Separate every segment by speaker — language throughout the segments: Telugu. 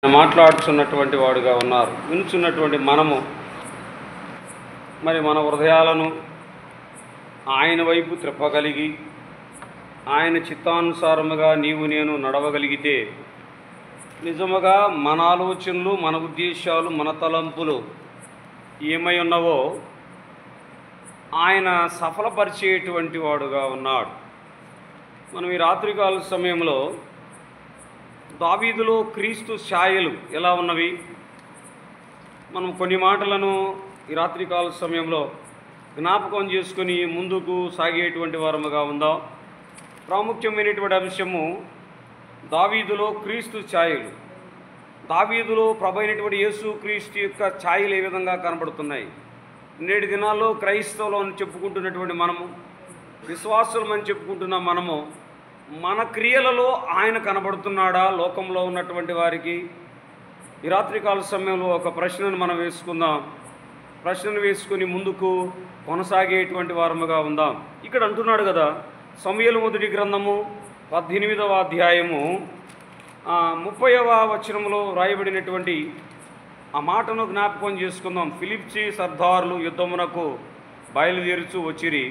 Speaker 1: మాట్లాడుతున్నటువంటి వాడుగా ఉన్నారు. వినుచున్నటువంటి మనము మరి మన హృదయాలను ఆయన వైపు త్రిప్పగలిగి ఆయన చిత్తానుసారముగా నీవు నేను నడవగలిగితే నిజముగా మన ఆలోచనలు, మన ఉద్దేశాలు, మన తలంపులు ఏమై ఉన్నవో ఆయన సఫలపరిచేటువంటి వాడుగా ఉన్నాడు. మనం ఈ రాత్రికాల సమయంలో దావీదులో క్రీస్తు ఛాయలు ఎలా ఉన్నవి, మనం కొన్ని మాటలను ఈ రాత్రికాల సమయంలో జ్ఞాపకం చేసుకొని ముందుకు సాగేటువంటి వారముగా ఉందాం. ప్రాముఖ్యమైనటువంటి అంశము దావీదులో క్రీస్తు ఛాయలు. దావీదులో ప్రభు అయినటువంటి యేసు క్రీస్తు యొక్క ఛాయలు ఏ విధంగా కనబడుతున్నాయి? నేటి దినాల్లో క్రైస్తవులు అని చెప్పుకుంటున్నటువంటి మనము, విశ్వాసులం అని చెప్పుకుంటున్న మనము, మన క్రియలలో ఆయన కనబడుతున్నాడా లోకంలో ఉన్నటువంటి వారికి? ఈ రాత్రికాల సమయంలో ఒక ప్రశ్నను మనం వేసుకుందాం. ప్రశ్నను వేసుకుని ముందుకు కొనసాగేటువంటి వారముగా ఉందాం. ఇక్కడ అంటున్నాడు కదా, సమూయేలు మొదటి గ్రంథము 18వ అధ్యాయము 30వ వచనంలో రాయబడినటువంటి ఆ మాటను జ్ఞాపకం చేసుకుందాం. ఫిలిప్చి సర్దారులు యుద్ధమునకు బయలుదేరుచూ వచ్చిరి.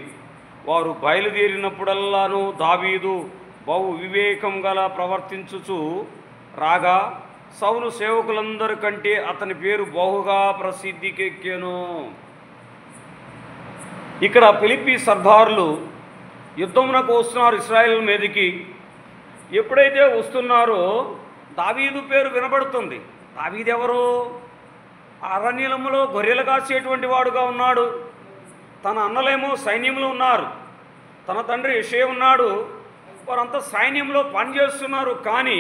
Speaker 1: వారు బయలుదేరినప్పుడల్లాను దావీదు బహు వివేకం గల ప్రవర్తించుచు రాగా సౌలు సేవకులందరికంటే అతని పేరు బహుగా ప్రసిద్ధికెక్కెను. ఇక్కడ ఫిలిప్పీ సర్దారులు యుద్ధమునకు వస్తున్నారు ఇశ్రాయేలు మీదకి. ఎప్పుడైతే వస్తున్నారో దావీదు పేరు వినబడుతుంది. దావీదు ఎవరు? అరణ్యములో గొర్రెలు కాసేటువంటి వాడుగా ఉన్నాడు. తన అన్నలేమో సైన్యంలో ఉన్నారు. తన తండ్రి యెషయా ఉన్నాడు. వారంతా సైన్యంలో పనిచేస్తున్నారు. కానీ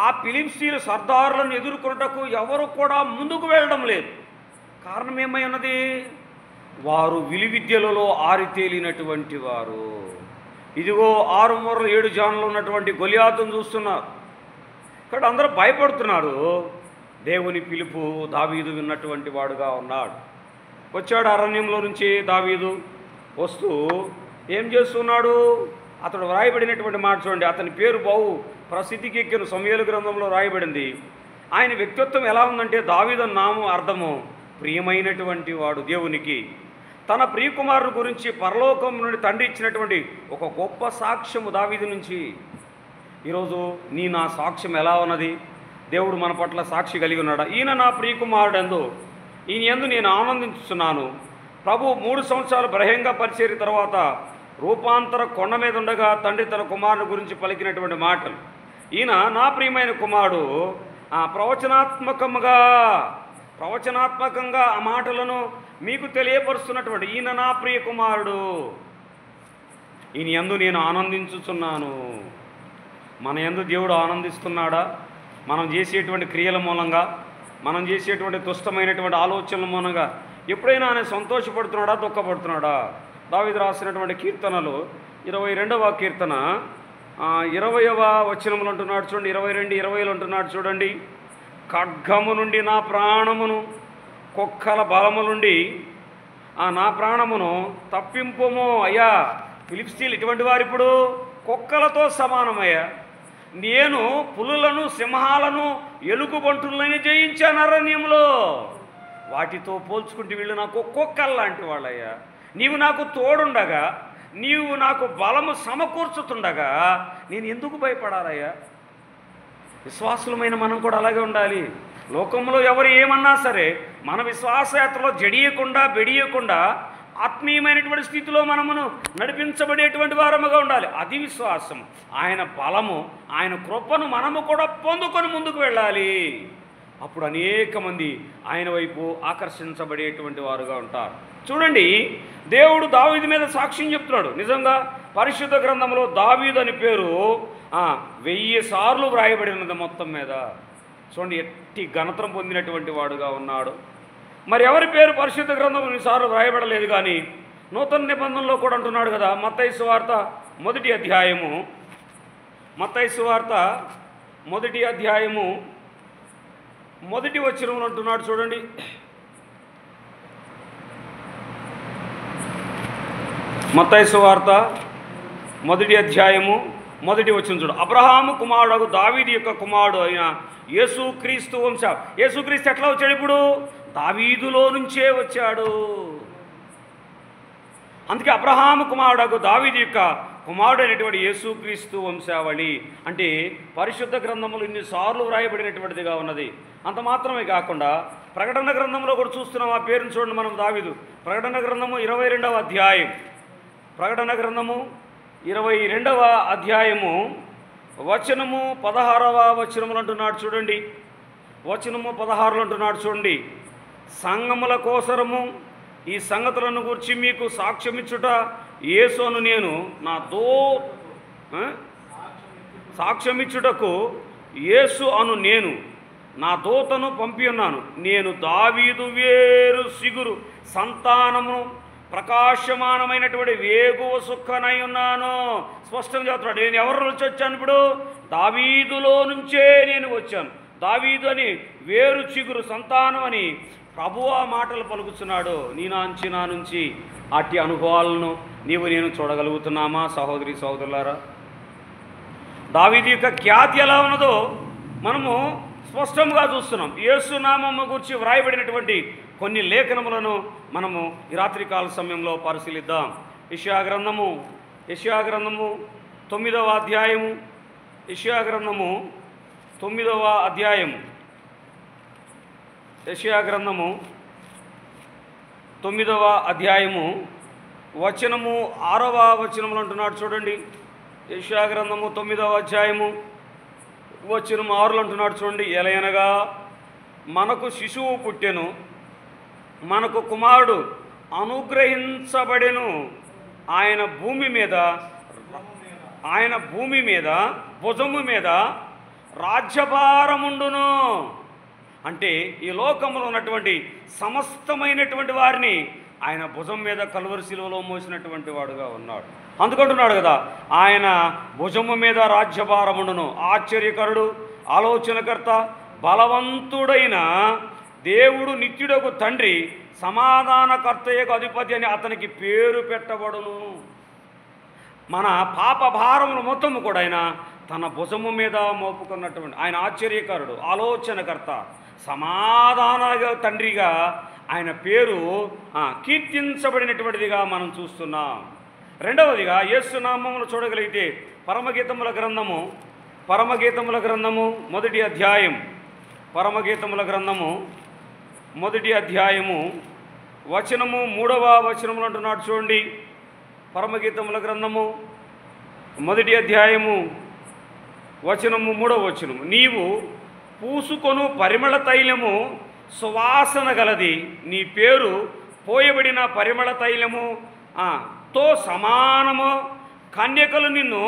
Speaker 1: ఆ ఫిలిప్సీలు సర్దారులను ఎదుర్కొనుటకు ఎవరు కూడా ముందుకు వెళ్ళడం లేదు. కారణం ఏమై ఉన్నది? వారు విలువిద్యలలో ఆరితేలినటువంటి వారు. ఇదిగో 6 మూరలు 7 జానులు ఉన్నటువంటి గొలియాతును చూస్తున్నారు. ఇక్కడ అందరూ భయపడుతున్నారు. దేవుని పిలుపు దావీదు విన్నటువంటి వాడుగా ఉన్నాడు. వచ్చాడు అరణ్యంలో నుంచి దావీదు. వస్తూ ఏం చేస్తున్నాడు? అతడు రాయబడినటువంటి మాట చూడండి. అతని పేరు బహు ప్రసిద్ధికి ఎక్కిన సమూయేలు గ్రంథంలో రాయబడింది. ఆయన వ్యక్తిత్వం ఎలా ఉందంటే, దావీదు నామం అర్థము ప్రియమైనటువంటి వాడు దేవునికి. తన ప్రియకుమారుని గురించి పరలోకం నుండి తండ్రి ఇచ్చినటువంటి ఒక గొప్ప సాక్ష్యము దావీదు నుంచి. ఈరోజు నా సాక్ష్యం ఎలా ఉన్నది? దేవుడు మన పట్ల సాక్షి కలిగి ఉన్నాడా? ఈయన నా ప్రియకుమారుడందు, ఈయన యందు నేను ఆనందించుతున్నాను. ప్రభు 3 సంవత్సరాలు బలహీనంగా పరిచేరి తర్వాత రూపాంతర కొండ మీద ఉండగా తండ్రి తన కుమారుని గురించి పలికినటువంటి మాటలు. ఈయన నా ప్రియమైన కుమారుడు. ప్రవచనాత్మకంగా ఆ మాటలను మీకు తెలియపరుస్తున్నటువంటి ఈయన నా ప్రియ కుమారుడు, ఈయన యందు నేను ఆనందించుచున్నాను. మన యందు దేవుడు ఆనందిస్తున్నాడా? మనం చేసేటువంటి క్రియల మూలంగా, మనం చేసేటువంటి దుష్టమైనటువంటి ఆలోచనల మూలంగా ఎప్పుడైనా ఆయన సంతోషపడుతున్నాడా, దుఃఖపడుతున్నాడా? దావీదు రాసినటువంటి కీర్తనలు 22వ కీర్తన 20వ వచనములు అంటున్నాడు చూడండి. 22, 20 అంటున్నాడు చూడండి. ఖడ్గము నుండి నా ప్రాణమును, కుక్కల బలము నుండి నా ప్రాణమును తప్పింపుము అయ్యా. ఫిలిప్సీలు ఇటువంటి వారు ఇప్పుడు కుక్కలతో సమానమయ్యా. నేను పులులను, సింహాలను, ఎలుగుబంటులను జయించాను అరణ్యంలో. వాటితో పోల్చుకుంటే వీళ్ళు నాకు కుక్కల్లాంటి వాళ్ళయ్యా. నీవు నాకు తోడుండగా, నీవు నాకు బలము సమకూర్చుతుండగా నేను ఎందుకు భయపడాలయ్యా? విశ్వాసులమైన మనం కూడా అలాగే ఉండాలి. లోకంలో ఎవరు ఏమన్నా సరే మన విశ్వాసయాత్రలో జడియకుండా, బెడియకుండా ఆత్మీయమైనటువంటి స్థితిలో మనమును నడిపించబడేటువంటి వారముగా ఉండాలి. అది విశ్వాసం. ఆయన బలము, ఆయన కృపను మనము కూడా పొందుకొని ముందుకు వెళ్ళాలి. అప్పుడు అనేక మంది ఆయన వైపు ఆకర్షించబడేటువంటి వారుగా ఉంటారు. చూడండి, దేవుడు దావీదు మీద సాక్ష్యం చెప్తున్నాడు. నిజంగా పరిశుద్ధ గ్రంథంలో దావీదు అని పేరు 1000 సార్లు వ్రాయబడి ఉన్నది మొత్తం మీద. చూడండి, ఎట్టి ఘనతను పొందినటువంటి వాడుగా ఉన్నాడు. మరి ఎవరి పేరు పరిశుద్ధ గ్రంథంలో 100 సార్లు వ్రాయబడలేదు. కానీ నూతన నిబంధనలో కూడా అంటున్నాడు కదా. మత్తయి సువార్త 1వ అధ్యాయము, మత్తయి సువార్త 1వ అధ్యాయము 1వ వచనంలో అంటున్నాడు చూడండి. మత్తయి సువార్త 1వ అధ్యాయము మొదటి వచనం చూడు. అబ్రహాము కుమారుడు దావీదు యొక్క కుమారుడు అయిన యేసుక్రీస్తు వంశ. యేసుక్రీస్తు ఎట్లా వచ్చాడు? ఇప్పుడు దావీదులో నుంచే వచ్చాడు. అందుకే అబ్రహాము కుమారుడు దావీదు యొక్క కుమారుడు అయినటువంటి యేసుక్రీస్తు వంశావళి అంటే పరిశుద్ధ గ్రంథములు ఇన్నిసార్లు వ్రాయబడినటువంటిదిగా ఉన్నది. అంత మాత్రమే కాకుండా ప్రకటన గ్రంథంలో కూడా చూస్తున్నాం. ఆ పేరును చూడండి మనం. దావీదు ప్రకటన గ్రంథము 22వ అధ్యాయం, ప్రకటన గ్రంథము 22వ అధ్యాయము వచనము 16వ వచనములు అంటున్నాడు చూడండి. వచనము 16 అంటున్నాడు చూడండి. సంఘముల కోసరము ఈ సంగతులను గురించి మీకు సాక్ష్యమిచ్చుట యేసును నేను నా సాక్ష్యమిచ్చుటకు యేసు అను నేను నా దూతను పంపి ఉన్నాను. నేను దావీదు వేరు సిగురు సంతానము ప్రకాశమానమైనటువంటి వేగువ సుఖనై ఉన్నాను. స్పష్టంగా చెప్తున్నాడు. నేను ఎవరి నుంచి వచ్చాను? ఇప్పుడు దావీదులో నుంచే నేను వచ్చాను. దావీదు అని వేరు చిగురు సంతానం అని ప్రభువు ఆ మాటలు పలుకుతున్నాడు. నా నుంచి అట్టి అనుభవాలను నేను చూడగలుగుతున్నామా సహోదరి సహోదరులారా? దావీదు యొక్క ఖ్యాతి ఎలా ఉన్నదో మనము స్పష్టంగా చూస్తున్నాం. యేసు నామము గురించి వ్రాయబడినటువంటి కొన్ని లేఖనములను మనము ఈ రాత్రికాల సమయంలో పరిశీలిద్దాం. యెషయా గ్రంథము 9వ అధ్యాయము, యెషయా గ్రంథము 9వ అధ్యాయము, యెషయా గ్రంథము 9వ అధ్యాయము వచనము 6వ వచనములు అంటున్నాడు చూడండి. యెషయా గ్రంథము 9వ అధ్యాయము వచనం 6 అంటున్నాడు చూడండి. ఎలయనగా మనకు శిశువు పుట్టెను, మనకు కుమారుడు అనుగ్రహించబడెను, ఆయన భూమి మీద భుజము మీద రాజ్యభారముండును. అంటే ఈ లోకంలో ఉన్నటువంటి సమస్తమైనటువంటి వారిని ఆయన భుజం మీద కలువరి శిలువలో మోసినటువంటి వాడుగా ఉన్నాడు. అందుకుంటున్నాడు కదా, ఆయన భుజము మీద రాజ్యభారముండును. ఆశ్చర్యకరుడు, ఆలోచనకర్త, బలవంతుడైన దేవుడు, నిత్యుడకు తండ్రి, సమాధానకర్తయ్యకు అధిపతి అని అతనికి పేరు పెట్టబడును. మన పాప భారములు మొత్తము కూడా ఆయన తన భుజము మీద మోపుకున్నటువంటి ఆయన ఆశ్చర్యకరుడు, ఆలోచనకర్త, సమాధాన తండ్రిగా ఆయన పేరు కీర్తించబడినటువంటిదిగా మనం చూస్తున్నాం. రెండవదిగా యేసు నామమును చూడగలిగితే పరమగీతముల గ్రంథము మొదటి అధ్యాయం, పరమగీతముల గ్రంథము మొదటి అధ్యాయము వచనము 3వ వచనములు అంటున్నాడు చూడండి. పరమగీతముల గ్రంథము మొదటి అధ్యాయము వచనము 3వ వచనము. నీవు పూసుకొను పరిమళ తైలము సువాసన గలది, నీ పేరు పోయబడిన పరిమళ తైలము తో సమానము, కన్యకలు నిన్ను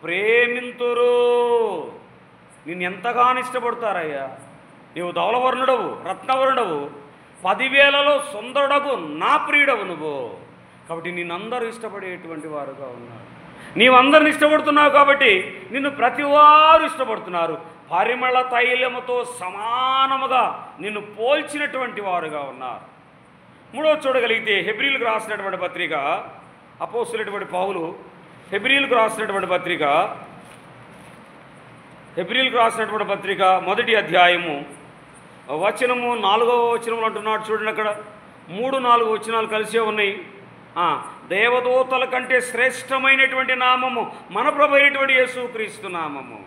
Speaker 1: ప్రేమింతురు. నిన్ను ఎంతగానో ఇష్టపడతారయ్యా. నీవు ధవలవర్ణుడవు, రత్నవర్ణుడవు, 10,000లో సుందరుడవు, నా ప్రియుడవు నువ్వు. కాబట్టి నిన్నందరూ ఇష్టపడేటువంటి వారుగా ఉన్నారు. నీవందరిని ఇష్టపడుతున్నావు కాబట్టి నిన్ను ప్రతివారు ఇష్టపడుతున్నారు. పరిమళ తైలముతో సమానముగా నిన్ను పోల్చినటువంటి వారుగా ఉన్నారు. మూడవ చూడగలిగితే హెబ్రీలకు రాసినటువంటి పత్రిక, అపోస్తులైనటువంటి పౌలు హెబ్రీలకు రాసినటువంటి పత్రిక మొదటి అధ్యాయము వచనము 4వ వచనములు అంటున్నాడు చూడండి. అక్కడ 3-4 వచనాలు కలిసే ఉన్నాయి. దేవదూతల కంటే శ్రేష్టమైనటువంటి నామము మన ప్రభు అయినటువంటి యేసుక్రీస్తు నామము.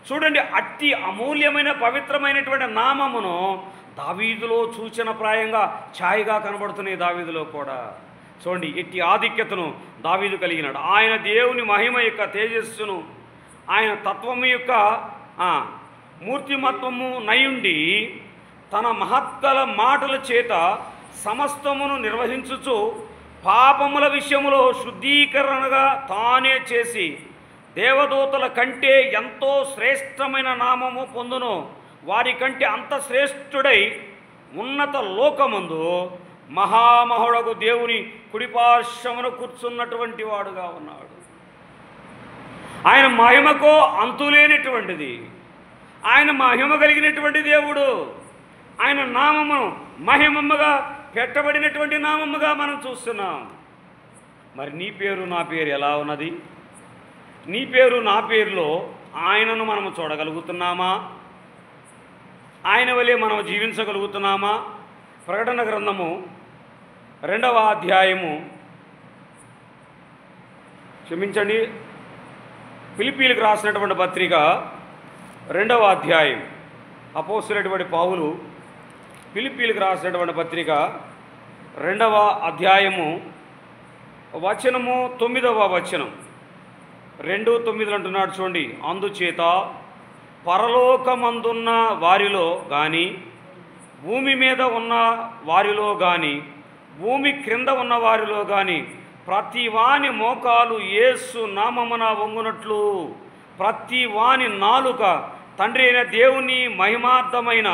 Speaker 1: చూడండి, అట్టి అమూల్యమైన పవిత్రమైనటువంటి నామమును దావీదులో సూచనప్రాయంగా ఛాయగా కనబడుతున్నాయి. దావీదులో కూడా చూడండి, ఎట్టి ఆధిక్యతను దావీదు కలిగినాడు. ఆయన దేవుని మహిమ యొక్క తేజస్సును, ఆయన తత్వము యొక్క మూర్తిమత్వము నయుండి తన మహత్కల మాటల చేత సమస్తమును నిర్వహించుచు పాపముల విషయములో శుద్ధీకరణగా తానే చేసి దేవదూతల కంటే ఎంతో శ్రేష్టమైన నామము పొందును. వారి కంటే అంత శ్రేష్ఠుడై ఉన్నత లోకమందు మహామహుడగు దేవుని కుడిపార్శ్వమున కూర్చున్నటువంటి వాడుగా ఉన్నాడు. ఆయన మహిమకో అంతులేనటువంటిది. ఆయన మహిమ కలిగినటువంటి దేవుడు. ఆయన నామమును మహిమమ్మగా పెట్టబడినటువంటి నామముగా మనం చూస్తున్నాం. మరి నీ పేరు నా పేరు ఎలా ఉన్నది? నీ పేరు నా పేరులో ఆయనను మనము చూడగలుగుతున్నామా? ఆయన వలె మనం జీవించగలుగుతున్నామా? ప్రకటన గ్రంథము 2వ అధ్యాయము, క్షమించండి, ఫిలిప్పీలకు రాసినటువంటి పత్రిక 2వ అధ్యాయం. అపోస్తలుడైనటువంటి పౌలు ఫిలిప్పీలకు రాసినటువంటి పత్రిక 2వ అధ్యాయము వచనము 9వ వచనం, 2:9 అంటున్నాడు చూడండి. అందుచేత పరలోకమందున్న వారిలో కానీ, భూమి మీద ఉన్న వారిలో కానీ, భూమి క్రింద ఉన్న వారిలో కానీ ప్రతి వాని మోకాలు యేసు నామమున వంగునట్లు, ప్రతి వాని నాలుక తండ్రి అయిన దేవుని మహిమార్థమైన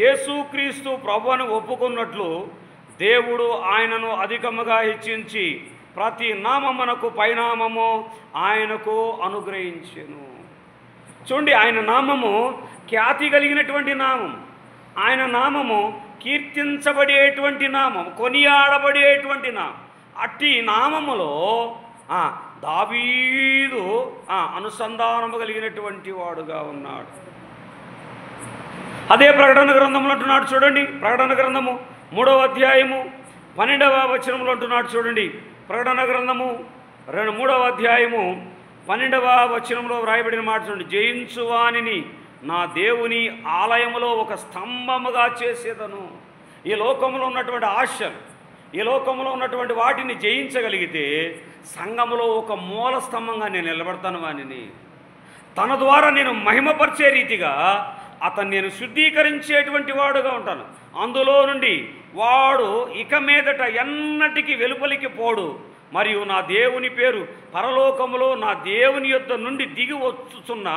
Speaker 1: యేసుక్రీస్తు ప్రభువును ఒప్పుకున్నట్లు దేవుడు ఆయనను అధికముగా హెచ్చించి ప్రతి నామమునకు పైనామము ఆయనకు అనుగ్రహించెను. చూడండి, ఆయన నామము ఖ్యాతి కలిగినటువంటి నామం, ఆయన నామము కీర్తించబడేటువంటి నామం, కొనియాడబడేటువంటి నామం. అట్టి నామములో దావీదు అనుసంధానము కలిగినటువంటి వాడుగా ఉన్నాడు. అదే ప్రకటన గ్రంథంలో అంటున్నాడు చూడండి. ప్రకటన గ్రంథము 3వ అధ్యాయము 12వ వచనంలో అంటున్నాడు చూడండి. ప్రకటన గ్రంథము 3వ అధ్యాయము 12వ వచనంలో వ్రాయబడిన మాట చూడండి. జయించువానిని నా దేవుని ఆలయములో ఒక స్తంభముగా చేసేదను. ఈ లోకంలో ఉన్నటువంటి ఆశలు, ఈ లోకంలో ఉన్నటువంటి వాటిని జయించగలిగితే సంఘములో ఒక మూల స్తంభంగా నేను నిలబడతాను. వానిని తన ద్వారా నేను మహిమపరిచే రీతిగా అతను నేను శుద్ధీకరించేటువంటి వాడుగా ఉంటాను. అందులో నుండి వాడు ఇక మీదట ఎన్నటికీ వెలుపలికి పోడు. మరియు నా దేవుని పేరు పరలోకములో నా దేవుని యొద్ద నుండి దిగి వచ్చుచున్న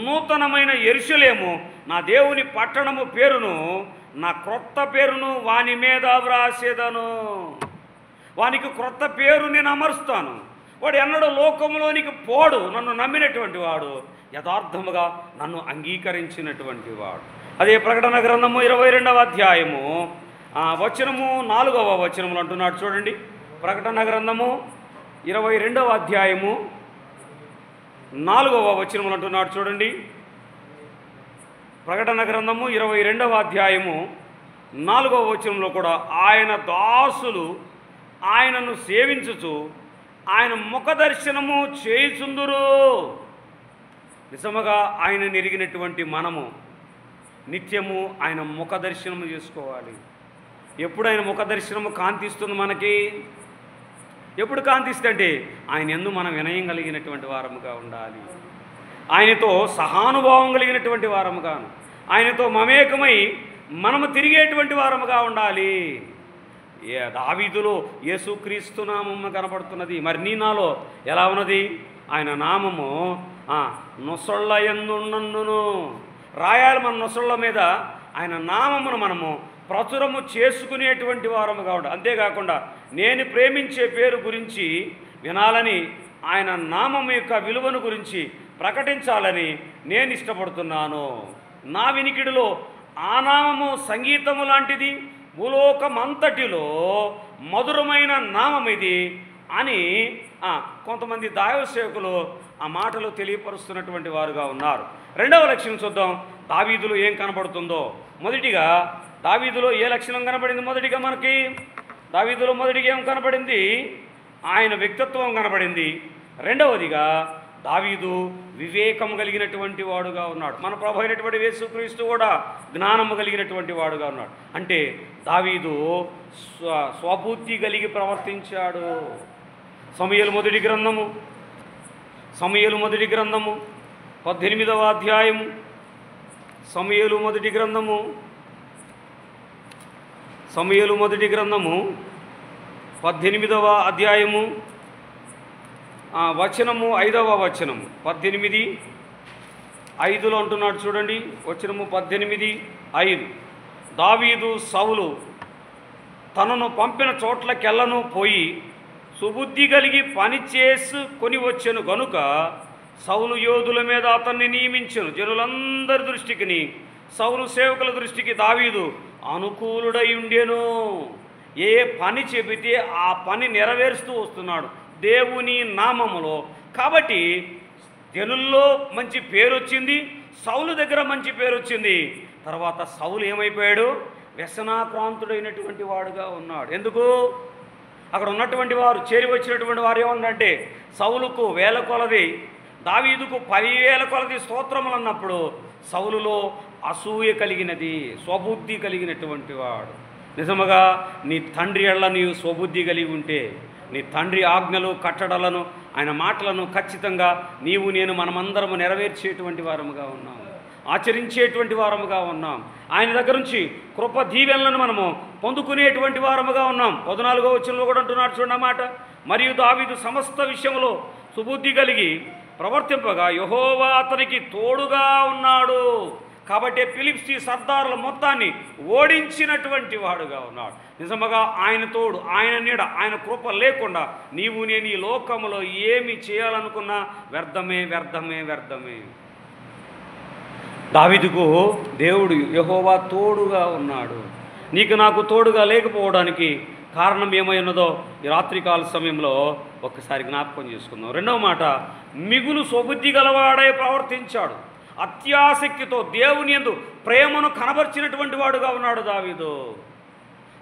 Speaker 1: నూతనమైన యెరూషలేము, నా దేవుని పట్టణము పేరును, నా క్రొత్త పేరును వాని మీద వ్రాసేదను. వానికి క్రొత్త పేరు నేను అమరుస్తాను. వాడు ఎన్నడూ లోకంలోనికి పోడు. నన్ను నమ్మినటువంటి వాడు, యథార్థముగా నన్ను అంగీకరించినటువంటి వాడు. అదే ప్రకటన గ్రంథము 22వ అధ్యాయము వచనము 4వ వచనములు అంటున్నాడు చూడండి. ప్రకటన గ్రంథము 22వ అధ్యాయము 4వ వచనములు అంటున్నాడు చూడండి. ప్రకటన గ్రంథము 22వ అధ్యాయము 4వ వచనంలో కూడా ఆయన దాసులు ఆయనను సేవించుచు ఆయన ముఖదర్శనము చేయుచుందురు. నిజముగా ఆయన ఎరిగినటువంటి మనము నిత్యము ఆయన ముఖదర్శనము చేసుకోవాలి. ఎప్పుడు ఆయన ముఖదర్శనము కాంతిస్తుంది మనకి? ఎప్పుడు కాంతిస్తే అంటే ఆయన యందు మనం వినయం కలిగినటువంటి వారముగా ఉండాలి. ఆయనతో సహానుభావం కలిగినటువంటి వారముగాను, ఆయనతో మమేకమై మనము తిరిగేటువంటి వారముగా ఉండాలి. దావీదులో యేసుక్రీస్తు నామము కనపడుతున్నది. మరి నీ నాలో ఎలా ఉన్నది? ఆయన నామము నొసళ్ళ యందున్నన్నును రాయాలి. మన నొసళ్ళ మీద ఆయన నామమును మనము ప్రచురము చేసుకునేటువంటి వారముగా ఉండాలి. అంతేకాకుండా నేను ప్రేమించే పేరు గురించి వినాలని, ఆయన నామం యొక్క విలువను గురించి ప్రకటించాలని నేను ఇష్టపడుతున్నాను. నా వినికిడిలో ఆ నామము సంగీతము లాంటిది, భూలోకమంతటిలో మధురమైన నామం ఇది అని కొంతమంది దైవ సేవకులు ఆ మాటలు తెలియపరుస్తున్నటువంటి వారుగా ఉన్నారు. రెండవ లక్షణం చూద్దాం, దావీదులో ఏం కనబడుతుందో. మొదటిగా దావీదులో ఏ లక్షణం కనబడింది? మొదటిగా మనకి దావీదులో మొదటిగా ఏం కనబడింది? ఆయన వ్యక్తిత్వం కనబడింది. రెండవదిగా దావీదు వివేకం కలిగినటువంటి వాడుగా ఉన్నాడు. మన ప్రభు అయినటువంటి యేసుక్రీస్తు కూడా జ్ఞానము కలిగినటువంటి వాడుగా ఉన్నాడు. అంటే దావీదు స్వబుద్ధి కలిగి ప్రవర్తించాడు. సమూయేలు మొదటి గ్రంథము 18వ అధ్యాయము, సమూయేలు మొదటి గ్రంథము 18వ అధ్యాయము వచనము 5వ వచనము 18:5 అంటున్నాడు చూడండి. వచనము 18:5 దావీదు సౌలు తనను పంపిన చోట్లకెళ్ళను పోయి సుబుద్ధి కలిగి పని చేసుకొని వచ్చెను గనుక సౌలు యోధుల మీద అతన్ని నియమించెను. జనులందరి దృష్టికి, సౌలు సేవకుల దృష్టికి దావీదు అనుకూలుడై ఉండెను. ఏ పని చెబితే ఆ పని నెరవేరుస్తూ వస్తున్నాడు. దేవుని నామములో. కాబట్టి జనుల్లో మంచి పేరు వచ్చింది, సౌలు దగ్గర మంచి పేరు వచ్చింది. తర్వాత సౌలు ఏమైపోయాడు? వ్యసనాక్రాంతుడైనటువంటి వాడుగా ఉన్నాడు. ఎందుకు? అక్కడ ఉన్నటువంటి వారు, చేరి వచ్చినటువంటి వారు ఏమన్నారంటే, సౌలుకు 1000 కొలది, దావీదుకు 10,000 కొలది స్తోత్రములు అన్నప్పుడు సౌలులో అసూయ కలిగినది, స్వబుద్ధి కలిగినటువంటి వాడు. నిజముగా నీ తండ్రి ఎళ్ళ నీవు స్వబుద్ధి కలిగి ఉంటే, నీ తండ్రి ఆజ్ఞలు కట్టడలను ఆయన మాటలను ఖచ్చితంగా నీవు నేను మనమందరము నెరవేర్చేటువంటి వారముగా ఉన్నాం, ఆచరించేటువంటి వారముగా ఉన్నాం. ఆయన దగ్గర నుంచి కృప దీవెనలను మనము పొందుకునేటువంటి వారముగా ఉన్నాం. 14వ వచనంలో కూడా అంటున్నాడు చూడండి మాట, మరియు దావీదు సమస్త విషయంలో సుబుద్ధి కలిగి ప్రవర్తింపగా యెహోవా అతనికి తోడుగా ఉన్నాడు. కాబట్టి ఫిలిష్తీ సర్దారుల మొత్తాన్ని ఓడించినటువంటి వాడుగా ఉన్నాడు. నిజముగా ఆయన తోడు, ఆయన నీడ, ఆయన కృప లేకుండా నీవు నేను ఈ లోకములో ఏమి చేయాలనుకున్నా వ్యర్థమే వ్యర్థమే వ్యర్థమే. దావీదుకు దేవుడు యెహోవా తోడుగా ఉన్నాడు. నీకు నాకు తోడుగా లేకపోవడానికి కారణం ఏమై ఉన్నదో ఈ రాత్రికాల సమయంలో ఒక్కసారి జ్ఞాపకం చేసుకుందాం. రెండవ మాట, మిగులు స్వబుద్ధి గలవాడై ప్రవర్తించాడు. అత్యాసక్తితో దేవుని యందు ప్రేమను కనబర్చినటువంటి వాడుగా ఉన్నాడు దావీదు.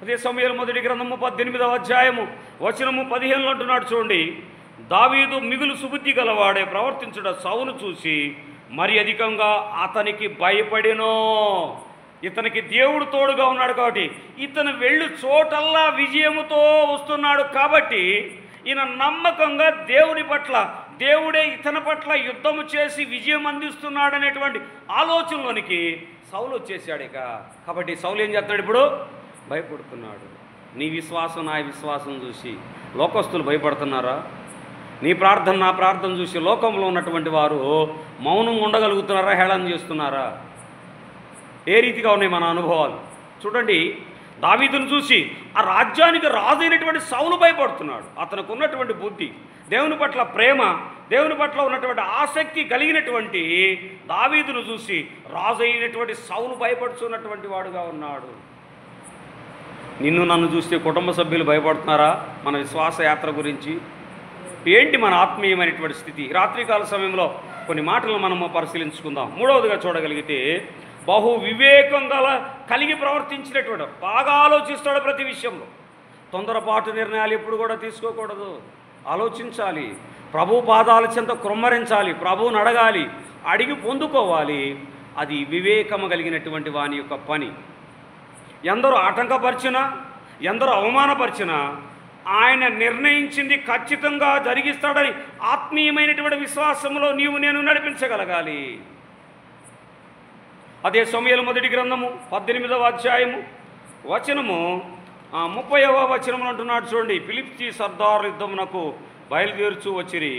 Speaker 1: అదే సమూయేలు మొదటి గ్రంథము 18వ అధ్యాయము వచనము 15లో అంటున్నాడు చూడండి, దావీదు మిగులు సుబుద్ధి గలవాడే ప్రవర్తించుట సౌలు చూసి మరి అధికంగా అతనికి భయపడెను. ఇతనికి దేవుడు తోడుగా ఉన్నాడు కాబట్టి, ఇతను వెళ్ళు చోటల్లా విజయముతో వస్తున్నాడు కాబట్టి ఈయన నమ్మకంగా దేవుని పట్ల, దేవుడే ఇతని పట్ల యుద్ధము చేసి విజయం అందిస్తున్నాడనేటువంటి ఆలోచనలోనికి సౌలు వచ్చేసాడు. ఇక కాబట్టి సౌలు ఏం చేస్తున్నాడు? ఇప్పుడు భయపడుతున్నాడు. నీ విశ్వాసం నా విశ్వాసం చూసి లోకస్తులు భయపడుతున్నారా? నీ ప్రార్థన నా ప్రార్థన చూసి లోకంలో ఉన్నటువంటి వారు మౌనం ఉండగలుగుతున్నారా? హేళన చేస్తున్నారా? ఏ రీతిగా ఉన్నాయి మన అనుభవాలు? చూడండి, దావీదును చూసి ఆ రాజ్యానికి రాజైనటువంటి సౌలు భయపడుతున్నాడు. అతనికి ఉన్నటువంటి బుద్ధి, దేవుని పట్ల ప్రేమ, దేవుని పట్ల ఉన్నటువంటి ఆసక్తి కలిగినటువంటి దావీదును చూసి రాజు అయినటువంటి సౌలు భయపడుతున్నటువంటి వాడుగా ఉన్నాడు. నిన్ను నన్ను చూస్తే కుటుంబ సభ్యులు భయపడుతున్నారా మన విశ్వాస యాత్ర గురించి? ఏంటి మన ఆత్మీయమైనటువంటి స్థితి? రాత్రికాల సమయంలో కొన్ని మాటలు మనము పరిశీలించుకుందాం. మూడవదిగా చూడగలిగితే, బహు వివేకం కలిగి ప్రవర్తించినటువంటి, బాగా ఆలోచిస్తాడు ప్రతి విషయంలో. తొందరపాటు నిర్ణయాలు ఎప్పుడు కూడా తీసుకోకూడదు, ఆలోచించాలి. ప్రభు పాదాల చెంత కృమ్మరించాలి, ప్రభువుని అడగాలి, అడిగి పొందుకోవాలి. అది వివేకము కలిగినటువంటి వాని యొక్క పని. ఎందరో ఆటంకపరిచినా, ఎందరో అవమానపరిచినా ఆయన నిర్ణయించింది ఖచ్చితంగా జరిగిస్తాడని ఆత్మీయమైనటువంటి విశ్వాసంలో నీవు నేను నడిపించగలగాలి. అదే సమూయేలు మొదటి గ్రంథము 18వ అధ్యాయము వచనము 30వ వచనములు అంటున్నాడు చూడండి, ఫిలిష్తీ సర్దారు యుద్ధమునకు బయలుదేరుచూ వచ్చిరి.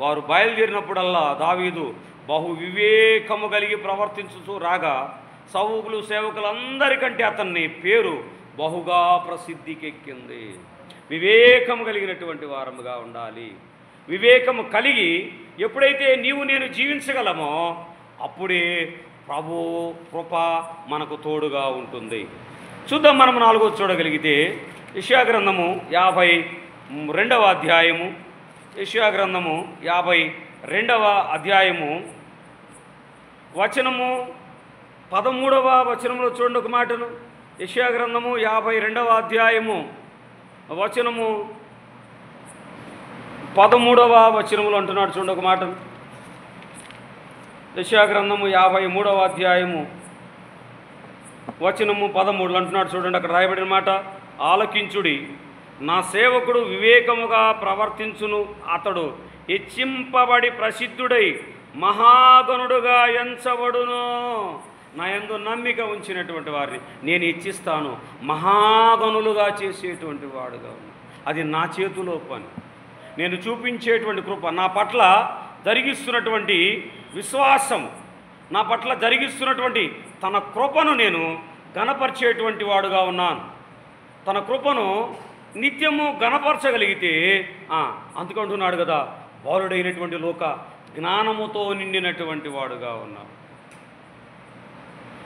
Speaker 1: వారు బయలుదేరినప్పుడల్లా దావీదు బహు వివేకము కలిగి ప్రవర్తించుతూ రాగా సౌకులు సేవకులందరికంటే అతన్ని పేరు బహుగా ప్రసిద్ధికెక్కింది. వివేకము కలిగినటువంటి వారముగా ఉండాలి. వివేకము కలిగి ఎప్పుడైతే నీవు నేను జీవించగలమో అప్పుడే ప్రభు కృప మనకు తోడుగా ఉంటుంది. చూద్దాం, మనం 4వ చూడగలిగితే యెషయా గ్రంథము 52వ అధ్యాయము, యెషయా గ్రంథము 52వ అధ్యాయము వచనము 13వ వచనంలో చూడండి ఒక మాటను. యెషయా గ్రంథము 52వ అధ్యాయము వచనము 13వ వచనములు అంటున్నాడు చూడండి ఒక మాటను. యెషయా గ్రంథము 53వ అధ్యాయము వచనము 13 అంటున్నాడు చూడండి. అక్కడ రాయబడిన మాట, ఆలకించుడి, నా సేవకుడు వివేకముగా ప్రవర్తించును, అతడు హెచ్చింపబడి ప్రసిద్ధుడై మహాగణుడుగా ఎంచబడును. నా యందు నమ్మిక ఉంచినటువంటి వారిని నేను హెచ్చిస్తాను, మహాగణులుగా చేసేటువంటి వాడుగా ఉన్నాను. అది నా చేతిలో పని. నేను చూపించేటువంటి కృప, నా పట్ల జరిగిస్తున్నటువంటి విశ్వాసం, నా పట్ల జరిగిస్తున్నటువంటి తన కృపను నేను ఘనపరిచేటువంటి వాడుగా ఉన్నాను. తన కృపను నిత్యము ఘనపరచగలిగితే అందుకంటున్నాడు కదా, బాలుడైనటువంటి లోక జ్ఞానముతో నిండినటువంటి వాడుగా ఉన్నాను.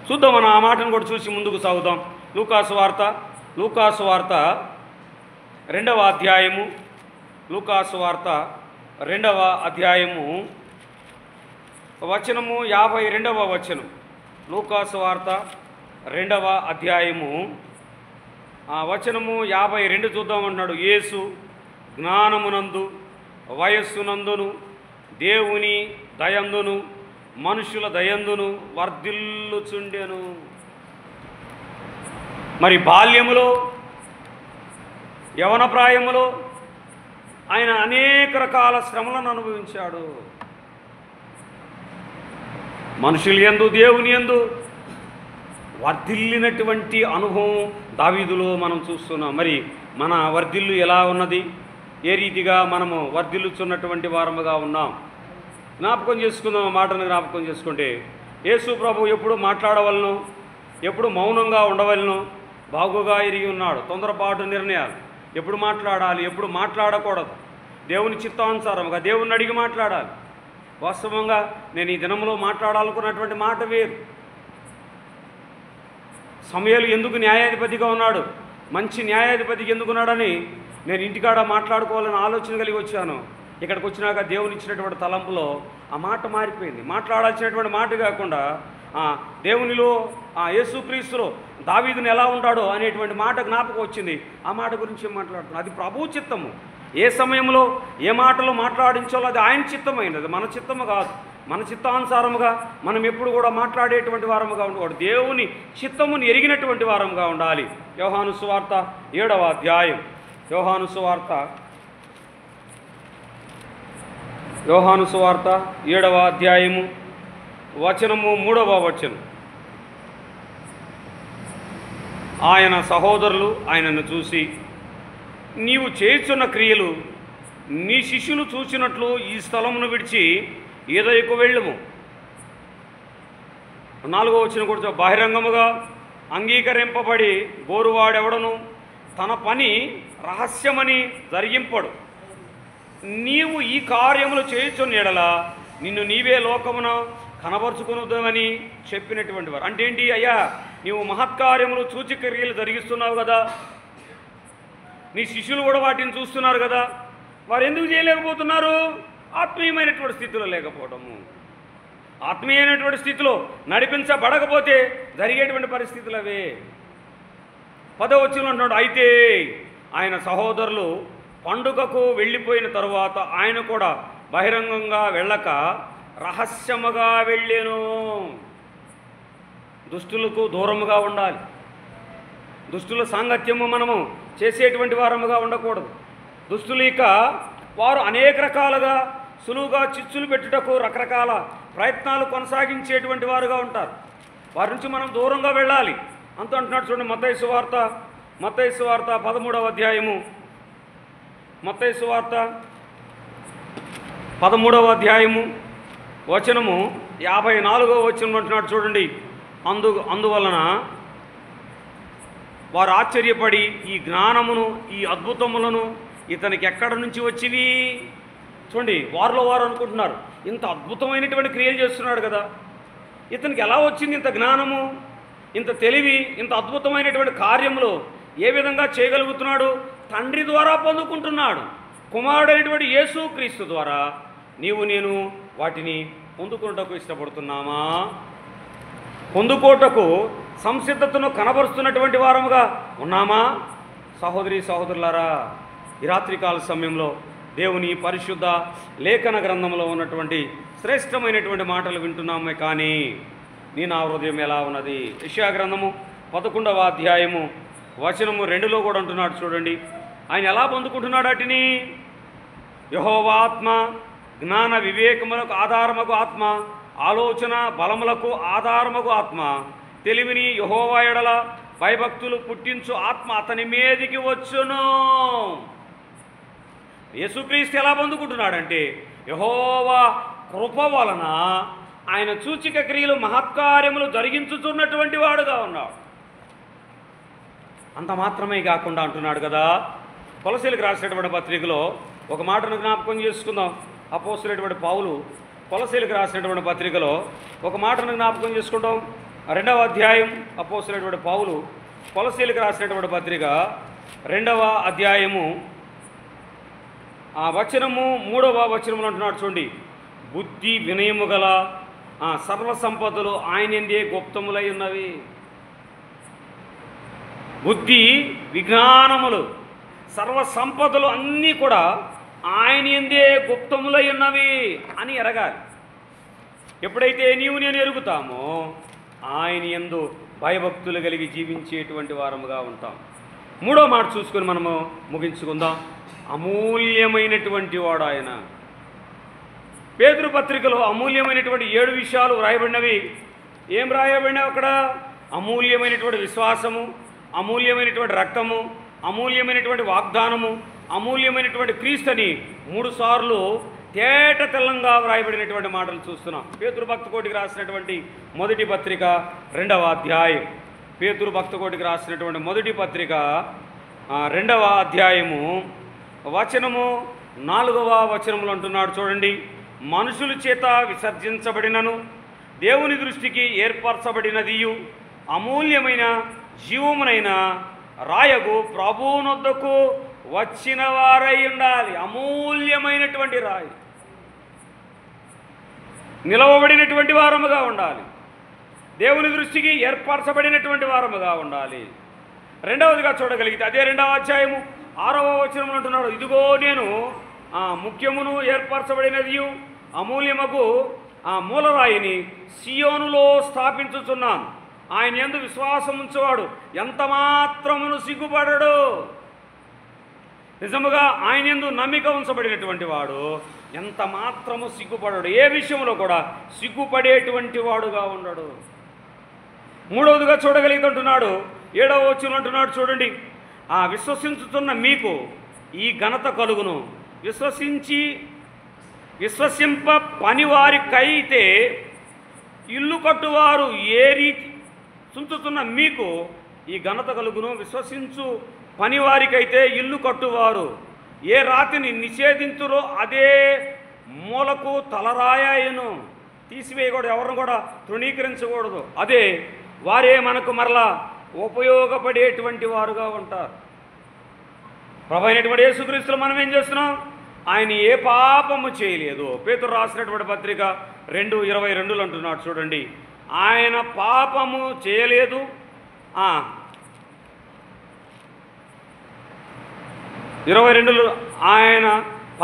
Speaker 1: చూద్దాం, మనం ఆ మాటను కూడా చూసి ముందుకు సాగుదాం. లూకాసు వార్త 2వ అధ్యాయము లూకాసు వార్త 2వ అధ్యాయము వచనము 52వ వచనం. లూకాసు వార్త 2వ అధ్యాయము వచనము 52 చూద్దామంటున్నాడు. యేసు జ్ఞానమునందు వయస్సునందును దేవుని దయందును మనుషుల దయందును వర్ధిల్లుచుండెను. మరి బాల్యములో యవన ప్రాయములో ఆయన అనేక రకాల శ్రమలను అనుభవించాడు. మనుషుల యందు దేవుని యందు వర్ధిల్లినటువంటి అనుభవం దావీదులో మనం చూస్తున్నాం. మరి మన వర్ధిల్లు ఎలా ఉన్నది? ఏ రీతిగా మనము వర్ధిల్లుచున్నటువంటి వారముగా ఉన్నాం? జ్ఞాపకం చేసుకుందాం. మాటను జ్ఞాపకం చేసుకుంటే యేసు ప్రభు ఎప్పుడు మాట్లాడవలను, ఎప్పుడు మౌనంగా ఉండవలను బాగుగా ఎరిగి ఉన్నాడు. తొందరపాటు నిర్ణయాలు, ఎప్పుడు మాట్లాడాలి, ఎప్పుడు మాట్లాడకూడదు, దేవుని చిత్తానుసారంగా దేవుని అడిగి మాట్లాడాలి. వాస్తవంగా నేను ఈ దినంలో మాట్లాడాలనుకున్నటువంటి మాట వేరు. సమూయేలు ఎందుకు న్యాయాధిపతిగా ఉన్నాడు, మంచి న్యాయాధిపతికి ఎందుకున్నాడని నేను ఇంటికాడ మాట్లాడుకోవాలని ఆలోచన కలిగి వచ్చాను. ఇక్కడికి వచ్చినాక దేవుని ఇచ్చినటువంటి తలంపులో ఆ మాట మారిపోయింది. మాట్లాడాల్సినటువంటి మాట కాకుండా దేవునిలో యేసుక్రీస్తులో దావీదుని ఎలా ఉంటాడో అనేటువంటి మాట జ్ఞాపకం వచ్చింది. ఆ మాట గురించి మాట్లాడుతున్నాను. అది ప్రభు చిత్తము. ఏ సమయంలో ఏ మాటలు మాట్లాడించాలో అది ఆయన చిత్తమైనది, అది మన చిత్తము కాదు. మన చిత్తానుసారముగా మనం ఎప్పుడు కూడా మాట్లాడేటువంటి వారముగా ఉండకూడదు. దేవుని చిత్తముని ఎరిగినటువంటి వారముగా ఉండాలి. యోహాను సువార్త 7వ అధ్యాయం. యోహాను సువార్త 7వ అధ్యాయము వచనము 3వ వచనం. ఆయన సహోదరులు ఆయనను చూసి, నీవు చేయుచున్న క్రియలు నీ శిష్యులు చూచినట్లు ఈ స్థలమును విడిచి యూదయకు వెళ్ళుము. 4వ వచనం కూడా, బహిరంగముగా అంగీకరింపబడి గోరువాడెవడను తన పని రహస్యమని జరిగింపడు. నీవు ఈ కార్యములు చేయుచున్న ఎడల నిన్ను నీవే లోకమున కనబరుచుకునుదామని చెప్పినటువంటి వారు. అంటే ఏంటి? అయ్యా, నీవు మహత్కార్యములు సూచక్రియలు జరిగిస్తున్నావు కదా, నీ శిష్యులు కూడా వాటిని చూస్తున్నారు కదా, వారు ఎందుకు చేయలేకపోతున్నారు? ఆత్మీయమైనటువంటి స్థితిలో లేకపోవడము. ఆత్మీయమైనటువంటి స్థితిలో నడిపించబడకపోతే జరిగేటువంటి పరిస్థితులు అవే. 10వ వచనంలో అంటున్నాడు, అయితే ఆయన సహోదరులు పండుగకు వెళ్ళిపోయిన తరువాత ఆయన కూడా బహిరంగంగా వెళ్ళక రహస్యముగా వెళ్ళాను. దుష్టులకు దూరముగా ఉండాలి. దుష్టుల సాంగత్యము మనము చేసేటువంటి వారముగా ఉండకూడదు. దుష్టులు ఇక వారు అనేక రకాలుగా సులువుగా చిచ్చులు పెట్టుటకు రకరకాల ప్రయత్నాలు కొనసాగించేటువంటి వారుగా ఉంటారు. వారి నుంచి మనం దూరంగా వెళ్ళాలి అంత అంటున్నాడు. చూడండి, మత్తయి సువార్త 13వ అధ్యాయము. మత్తయి సువార్త 13వ అధ్యాయము వచనము 54వ వచనం అంటున్నాడు. చూడండి, అందువలన వారు ఆశ్చర్యపడి ఈ జ్ఞానమును ఈ అద్భుతములను ఇతనికి ఎక్కడి నుంచి వచ్చివి? చూడండి, వారిలో వారు అనుకుంటున్నారు, ఇంత అద్భుతమైనటువంటి క్రియలు చేస్తున్నాడు కదా, ఇతనికి ఎలా వచ్చింది ఇంత జ్ఞానము, ఇంత తెలివి, ఇంత అద్భుతమైనటువంటి కార్యములు ఏ విధంగా చేయగలుగుతున్నాడు? తండ్రి ద్వారా పొందుకుంటున్నాడు. కుమారుడైనటువంటి యేసుక్రీస్తు ద్వారా నీవు నేను వాటిని పొందుకున్నటకు ఇష్టపడుతున్నామా? పొందుకోటకు సంసిద్ధతను కనబరుస్తున్నటువంటి వారముగా ఉన్నామా? సహోదరి సహోదరులారా, ఈ రాత్రికాల సమయంలో దేవుని పరిశుద్ధ లేఖన గ్రంథంలో ఉన్నటువంటి శ్రేష్టమైనటువంటి మాటలు వింటున్నామే, కానీ నా హృదయం ఎలా ఉన్నది? యెషయా గ్రంథము 11వ అధ్యాయము వచనము 2లో కూడా అంటున్నాడు. చూడండి, ఆయన ఎలా పొందుకుంటున్నాడు వాటిని. యెహోవా ఆత్మ జ్ఞాన వివేకములకు ఆధారముకు ఆత్మ, ఆలోచన బలములకు ఆధారముకు ఆత్మ, తెలివిని యెహోవా ఎడల భయభక్తులు పుట్టించు ఆత్మ అతని మీదికి వచ్చును. యేసుక్రీస్తు ఎలా పొందుకుంటున్నాడంటే యెహోవా కృప వలన ఆయన సూచిక క్రియలు మహత్కార్యములు జరిగించుతున్నటువంటి వాడుగా ఉన్నాడు. అంత మాత్రమే కాకుండా అంటున్నాడు కదా, కొలసీలకు రాసినటువంటి పత్రికలో ఒక మాటను జ్ఞాపకం చేసుకుందాం. అపోస్తలుడైనటువంటి పౌలు కొలసీలకు రాసినటువంటి పత్రికలో ఒక మాటను జ్ఞాపకం చేసుకుంటాం. 2వ అధ్యాయం. అపోస్తలుడైనటువంటి పౌలు కొలసీలకు రాసినటువంటి పత్రిక 2వ అధ్యాయము ఆ వచనము 3వ వచనములు అంటున్నాడు చూడండి, బుద్ధి వినయము గల సర్వసంపదలు ఆయనందే గుప్తములై ఉన్నవి. బుద్ధి విజ్ఞానములు సర్వసంపదలు అన్నీ కూడా ఆయన యందే గుప్తములై ఉన్నవి అని ఎరగాలి. ఎప్పుడైతే నీవు నేను ఎరుగుతామో ఆయన యందు భయభక్తులు కలిగి జీవించేటువంటి వారముగా ఉంటాం. 3వ మాట చూసుకొని మనము ముగించుకుందాం. అమూల్యమైనటువంటి వాడు ఆయన. పేతురు పత్రికలో అమూల్యమైనటువంటి 7 విషయాలు వ్రాయబడినవి. ఏం రాయబడినావు అక్కడ? అమూల్యమైనటువంటి విశ్వాసము, అమూల్యమైనటువంటి రక్తము, అమూల్యమైనటువంటి వాగ్దానము, అమూల్యమైనటువంటి క్రీస్తుని 3 సార్లు తేట తెల్లంగా వ్రాయబడినటువంటి మాటలు చూస్తున్నాం. పేతురు భక్తకోటికి రాసినటువంటి మొదటి పత్రిక 2వ అధ్యాయం. పేతురు భక్తకోటికి రాసినటువంటి మొదటి పత్రిక 2వ అధ్యాయము వచనము 4వ వచనములు అంటున్నాడు చూడండి, మనుషుల చేత విసర్జించబడినను దేవుని దృష్టికి ఏర్పరచబడినదియు అమూల్యమైన జీవమునైన రాయగు ప్రభువునొద్దకు వచ్చిన వారై ఉండాలి. అమూల్యమైనటువంటి రాయి, నిలవబడినటువంటి వారముగా ఉండాలి. దేవుని దృష్టికి ఏర్పరచబడినటువంటి వారముగా ఉండాలి. రెండవదిగా చూడగలిగితే అదే 2వ అధ్యాయము 6వ వచనములు అంటున్నాడు, ఇదిగో నేను ముఖ్యమును ఏర్పరచబడినదియు అమూల్యమగు మూలరాయిని సియోనులో స్థాపించుచున్నాను. ఆయన యందు విశ్వాసం ఉంచేవాడు ఎంత మాత్రమును సిగ్గుపడడు. నిజముగా ఆయన యందు నమ్మిక ఉంచబడినటువంటి వాడు ఎంత మాత్రము సిగ్గుపడడు. ఏ విషయంలో కూడా సిగ్గుపడేటువంటి వాడుగా ఉండడు. 3వదిగా చూడగలుగుతుంటున్నాడు 7వ వచనం అంటున్నాడు చూడండి, విశ్వసించుతున్న మీకు ఈ ఘనత కలుగును. విశ్వసింప పనివారికైతే ఇల్లు కట్టువారు ఏ రీతి చుంచుతున్న మీకు ఈ ఘనత కలుగును. విశ్వసించు పనివారికైతే ఇల్లు కట్టువారు ఏ రాతిని నిషేధించురో అదే మూలకు తలరాయను. తీసివేయకూడదు, ఎవరిని కూడా తృణీకరించకూడదు. అదే వారే మనకు మరలా ఉపయోగపడేటువంటి వారుగా ఉంటారు. ప్రభు అయినటువంటి యేసుక్రీస్తులో మనం ఏం చేస్తున్నాం? ఆయన ఏ పాపము చేయలేదు. పేతురు రాసినటువంటి పత్రిక 2:22 అంటున్నాడు చూడండి, ఆయన పాపము చేయలేదు. 22 ఆయన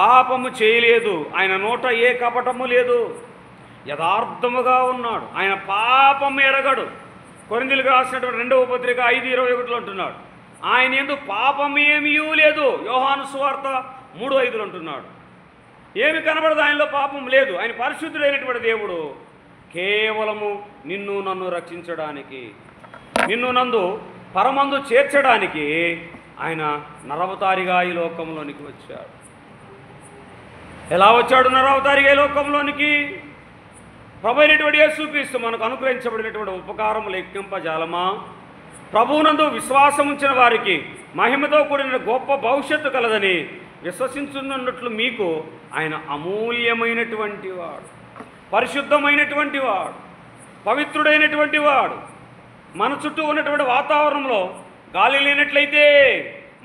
Speaker 1: పాపము చేయలేదు, ఆయన నోట ఏ కపటము లేదు, యథార్థముగా ఉన్నాడు, ఆయన పాపము ఎరగడు. కొరింథీయులకు రాసినటువంటి 2వ పత్రిక 5:21 అంటున్నాడు, ఆయన యందు పాపమేమీ లేదు. యోహాను సువార్త 3:5 అంటున్నాడు, ఏమి కనబడదు, ఆయనలో పాపం లేదు. ఆయన పరిశుద్ధుడైనటువంటి దేవుడు. కేవలము నిన్ను నన్ను రక్షించడానికి, నిన్ను నందు పరమందు చేర్చడానికి ఆయన నరవతారిగా ఈ లోకంలోనికి వచ్చాడు. ఎలా వచ్చాడు నరవతారిగా ఈ లోకంలోనికి? ప్రభు అయినటువంటి యేసుక్రీస్తు మనకు అనుగ్రహించబడినటువంటి ఉపకారం లెక్కింపజాలమా? ప్రభువునందు విశ్వాసం ఉంచిన వారికి మహిమతో కూడిన గొప్ప భవిష్యత్తు కలదని విశ్వసించున్నట్లు మీకు ఆయన అమూల్యమైనటువంటి వాడు, పరిశుద్ధమైనటువంటి వాడు, పవిత్రుడైనటువంటి వాడు. మన చుట్టూ ఉన్నటువంటి వాతావరణంలో గాలి లేనట్లయితే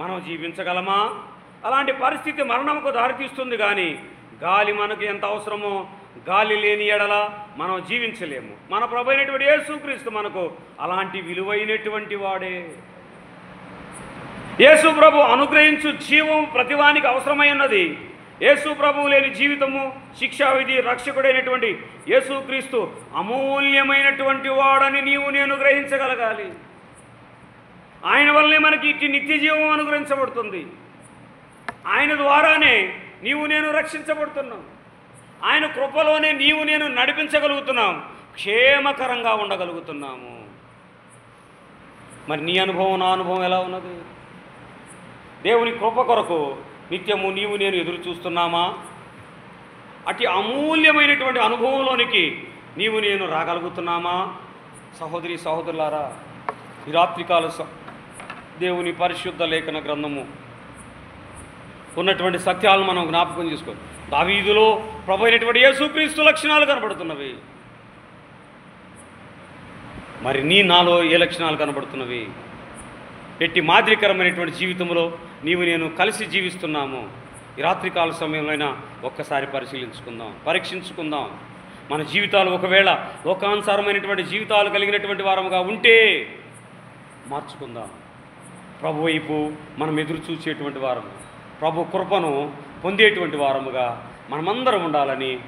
Speaker 1: మనం జీవించగలమా? అలాంటి పరిస్థితి మరణంకు దారితీస్తుంది. కానీ గాలి మనకు ఎంత అవసరమో గాలి లేని ఎడల మనం జీవించలేము. మన ప్రభు అయినటువంటి యేసుక్రీస్తు మనకు అలాంటి విలువైనటువంటి వాడే. యేసు ప్రభు అనుగ్రహించు జీవం ప్రతివానికి అవసరమైనది. యేసు ప్రభువు లేని జీవితము, శిక్షావిధి, రక్షకుడైనటువంటి యేసుక్రీస్తు అమూల్యమైనటువంటి వాడని నీవు నేను గ్రహించగలగాలి. ఆయన వల్లనే మనకి ఇట్టి నిత్య జీవం అనుగ్రహించబడుతుంది. ఆయన ద్వారానే నీవు నేను రక్షించబడుతున్నాం. ఆయన కృపలోనే నీవు నేను నడిపించగలుగుతున్నాం, క్షేమకరంగా ఉండగలుగుతున్నాము. మరి నీ అనుభవం, నా అనుభవం ఎలా ఉన్నది? దేవుని కృప కొరకు నిత్యము నీవు నేను ఎదురు చూస్తున్నామా? అతి అమూల్యమైనటువంటి అనుభవంలోనికి నీవు నేను రాగలుగుతున్నామా? సహోదరి సహోదరులారా, ఈ రాత్రికాల దేవుని పరిశుద్ధ లేఖన గ్రంథము ఉన్నటువంటి సత్యాలను మనం జ్ఞాపకం చేసుకో. దావీదులో ప్రభు అయినటువంటి యేసుక్రీస్తు లక్షణాలు కనబడుతున్నవి. మరి నీ నాలో ఏ లక్షణాలు కనబడుతున్నవి? ఎట్టి మాదిరికరమైనటువంటి జీవితంలో నీవు నేను కలిసి జీవిస్తున్నాము. ఈ రాత్రికాల సమయంలో ఒక్కసారి పరిశీలించుకుందాం, పరీక్షించుకుందాం. మన జీవితాలు ఒకవేళ లోకానుసారమైనటువంటి జీవితాలు కలిగినటువంటి వారముగా ఉంటే మార్చుకుందాం. ప్రభు వైపు మనం ఎదురు చూసేటువంటి వారము, ప్రభు కృపను పొందేటువంటి వారముగా మనమందరం ఉండాలని